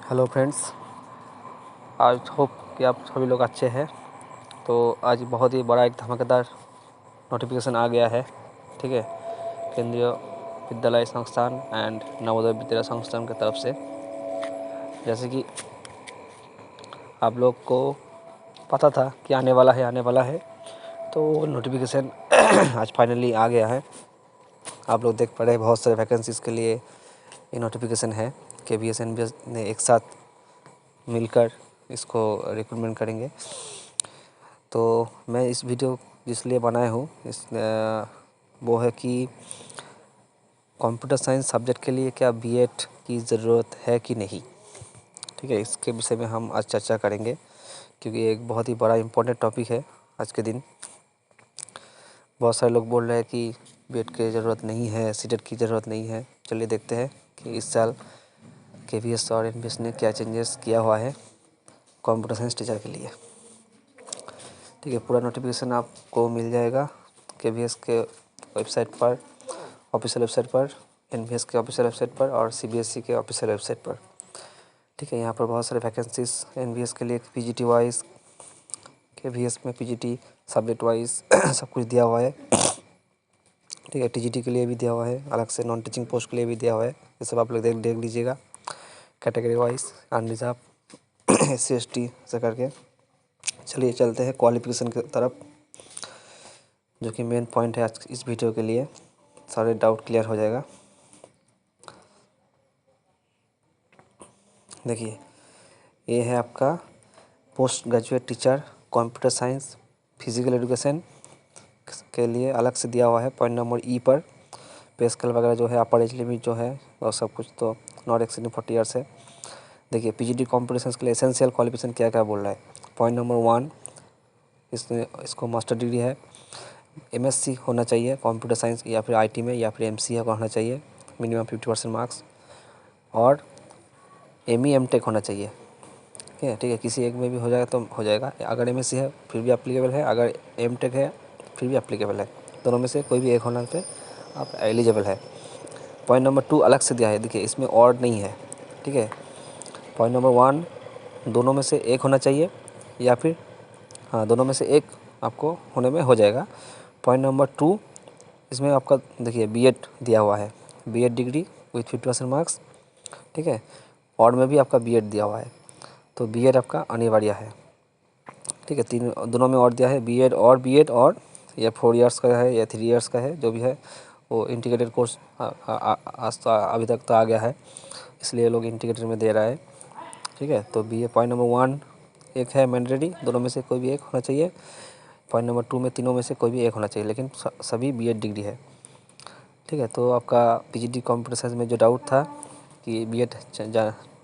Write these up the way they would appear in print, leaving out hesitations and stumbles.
Hello friends, आज hope कि आप सभी लोग अच्छे हैं। तो आज बहुत ही बड़ा एक धमाकेदार नोटिफिकेशन आ गया है। ठीक है, केंद्रीय विद्यालय संस्थान एंड नवोदय विद्यालय संस्थान की तरफ से। जैसे कि आप लोग को पता था कि आने वाला है, तो नोटिफिकेशन आज फाइनली आ गया है। आप लोग देख पा रहे हैं, बहुत सारे वैकेंसीज़ के लिए ये नोटिफिकेशन है। KVS NVS ने एक साथ मिलकर इसको रिक्रूटमेंट करेंगे। तो मैं इस वीडियो इसलिए बनाया हूँ वो है कि कंप्यूटर साइंस सब्जेक्ट के लिए क्या बीएड की ज़रूरत है कि नहीं। ठीक है, इसके विषय में हम आज चर्चा करेंगे, क्योंकि एक बहुत ही बड़ा इम्पोर्टेंट टॉपिक है आज के दिन। बहुत सारे लोग बोल रहे हैं कि बीएड की ज़रूरत नहीं है, सीटेट की ज़रूरत नहीं है। चलिए देखते हैं कि इस साल KVS और NVS ने क्या चेंजेस किया हुआ है कंप्यूटर साइंस टीचर के लिए। ठीक है, पूरा नोटिफिकेशन आपको मिल जाएगा KVS के वेबसाइट पर, ऑफिशियल वेबसाइट पर, NVS के ऑफिशियल वेबसाइट पर और CBSE के ऑफिशियल वेबसाइट पर। ठीक है, यहाँ पर बहुत सारे वैकेंसीज NVS के लिए PGT वाइज, KVS में PGT सब्जेक्ट वाइज सब कुछ दिया हुआ है। ठीक है, TGT के लिए भी दिया हुआ है, अलग से नॉन टीचिंग पोस्ट के लिए भी दिया हुआ है। ये सब आप लोग देख लीजिएगा category wise, unreserved, SC ST से करके। चलिए चलते हैं क्वालिफिकेशन की तरफ, जो कि मेन पॉइंट है आज इस वीडियो के लिए। सारे डाउट क्लियर हो जाएगा। देखिए, ये है आपका post graduate teacher computer science physical education के लिए अलग से दिया हुआ है। पॉइंट नंबर ई पर पे स्केल वगैरह जो है, अपर एज लिमिट जो है और सब कुछ तो नॉट एक्सीडिंग 40 ईयर्स है। देखिए, PGT कंप्यूटर साइंस के लिए एसेंशियल क्वालिफिकेशन क्या क्या बोल रहा है। पॉइंट नंबर 1, इसको मास्टर डिग्री है, MSc होना चाहिए कंप्यूटर साइंस या फिर IT में, या फिर MCA का होना चाहिए, मिनिमम 50% मार्क्स, और ME MTech होना चाहिए। ठीक है, किसी एक में भी हो जाएगा तो हो जाएगा। अगर MSc है फिर भी एप्लीकेबल है, अगर MTech है फिर भी एप्लीकेबल है। दोनों में से कोई भी एक होने पे आप एलिजिबल है। पॉइंट नंबर 2 अलग से दिया है। देखिए, इसमें और नहीं है। ठीक है, पॉइंट नंबर 1 दोनों में से एक होना चाहिए, या फिर हाँ, दोनों में से एक आपको होने में हो जाएगा। पॉइंट नंबर 2, इसमें आपका देखिए BEd दिया हुआ है, BEd डिग्री विथ 50% मार्क्स। ठीक है, और में भी आपका BEd दिया हुआ है, तो BEd आपका अनिवार्य है। ठीक है, दोनों में और दिया है, BEd और या 4 इयर्स का है या 3 इयर्स का है, जो भी है वो इंटीग्रेटेड कोर्स आज तो अभी तक तो आ गया है, इसलिए लोग इंटीग्रेटेड में दे रहा है। ठीक है, तो BA पॉइंट नंबर 1 एक है मैंडेटरी, दोनों में से कोई भी एक होना चाहिए। पॉइंट नंबर 2 में तीनों में से कोई भी एक होना चाहिए, लेकिन सभी BEd डिग्री है। ठीक है, तो आपका PGT कंप्यूटर साइंस में जो डाउट था कि BEd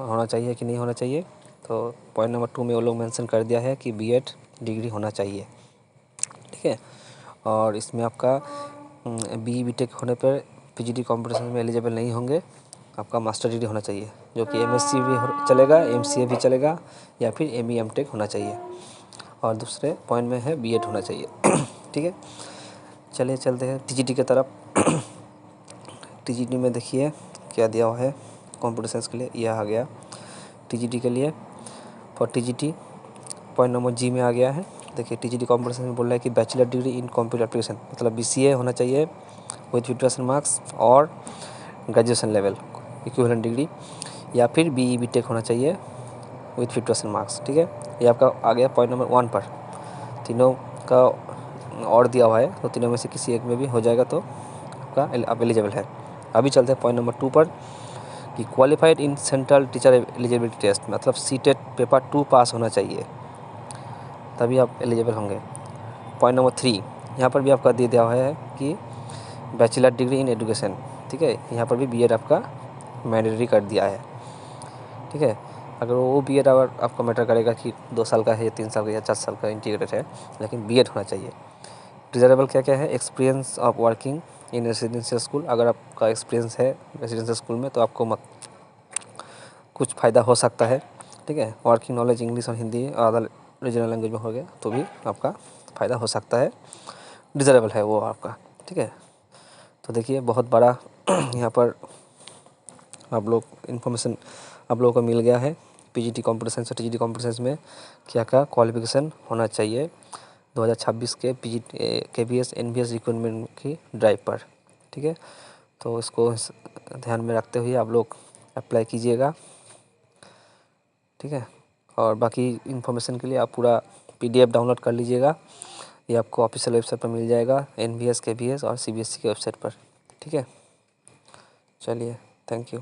होना चाहिए कि नहीं होना चाहिए, तो पॉइंट नंबर 2 में वो लोग मेंशन कर दिया है कि BEd डिग्री होना चाहिए। ठीक है, और इसमें आपका BE BTech होने पर PGT कंप्यूटर साइंस में एलिजिबल नहीं होंगे, आपका मास्टर डिग्री होना चाहिए, जो कि MSc भी चलेगा, MCA भी चलेगा, या फिर ME MTech होना चाहिए, और दूसरे पॉइंट में है BEd होना चाहिए। ठीक है, चलिए चलते हैं TGT की तरफ। TGT में देखिए क्या दिया हुआ है कंप्यूटर साइंस के लिए। यह आ गया TGT के लिए। For TGT point number G में आ गया है। देखिए, TGT कंप्यूटर साइंस में बोल रहा है कि bachelor degree in computer application, मतलब BCA होना चाहिए विथ 50% मार्क्स, और ग्रेजुएशन लेवल इक्विवेलेंट डिग्री, या फिर BE BTech होना चाहिए विथ 50% मार्क्स। ठीक है, ये आपका आ गया पॉइंट नंबर 1 पर। तीनों का और दिया हुआ है, तो तीनों में से किसी एक में भी हो जाएगा तो आपका आप एलिजिबल है। अभी चलते हैं पॉइंट नंबर 2 पर, कि qualified in central teacher eligibility test, मतलब CTET पेपर 2 पास होना चाहिए, तभी आप एलिजिबल होंगे। पॉइंट नंबर 3, यहाँ पर भी आपका दे दिया हुआ है कि बैचलर डिग्री इन एजुकेशन। ठीक है, यहाँ पर भी BEd आपका मैंडेटरी कर दिया है। ठीक है, अगर वो BEd अगर आपका मैटर करेगा कि 2 साल का है या 3 साल का या 4 साल का इंटीग्रेटेड है, लेकिन BEd होना चाहिए। डिज़ायरेबल क्या क्या है, experience of working in residential school, अगर आपका एक्सपीरियंस है रेसिडेंशियल स्कूल में तो आपको कुछ फ़ायदा हो सकता है। ठीक है, वर्किंग नॉलेज इंग्लिश और हिंदी अदर रीजनल लैंग्वेज में हो गया तो भी आपका फ़ायदा हो सकता है, डिज़ायरेबल है वो आपका। ठीक है, तो देखिए बहुत बड़ा यहाँ पर आप लोग इन्फॉर्मेशन आप लोगों को मिल गया है पीजीटी कंप्यूटर साइंस और टीजीटी कंप्यूटर साइंस में क्या क्या क्वालिफिकेशन होना चाहिए 2026 के केवीएस एनवीएस रिक्रूटमेंट की ड्राइव पर। ठीक है, तो इसको ध्यान में रखते हुए आप लोग अप्लाई कीजिएगा। ठीक है, और बाकी इन्फॉर्मेशन के लिए आप पूरा पीडीएफ डाउनलोड कर लीजिएगा। ये आपको ऑफिशियल वेबसाइट पर मिल जाएगा, एनवीएस केवीएस और सीबीएसई के वेबसाइट पर। ठीक है, चलिए, थैंक यू।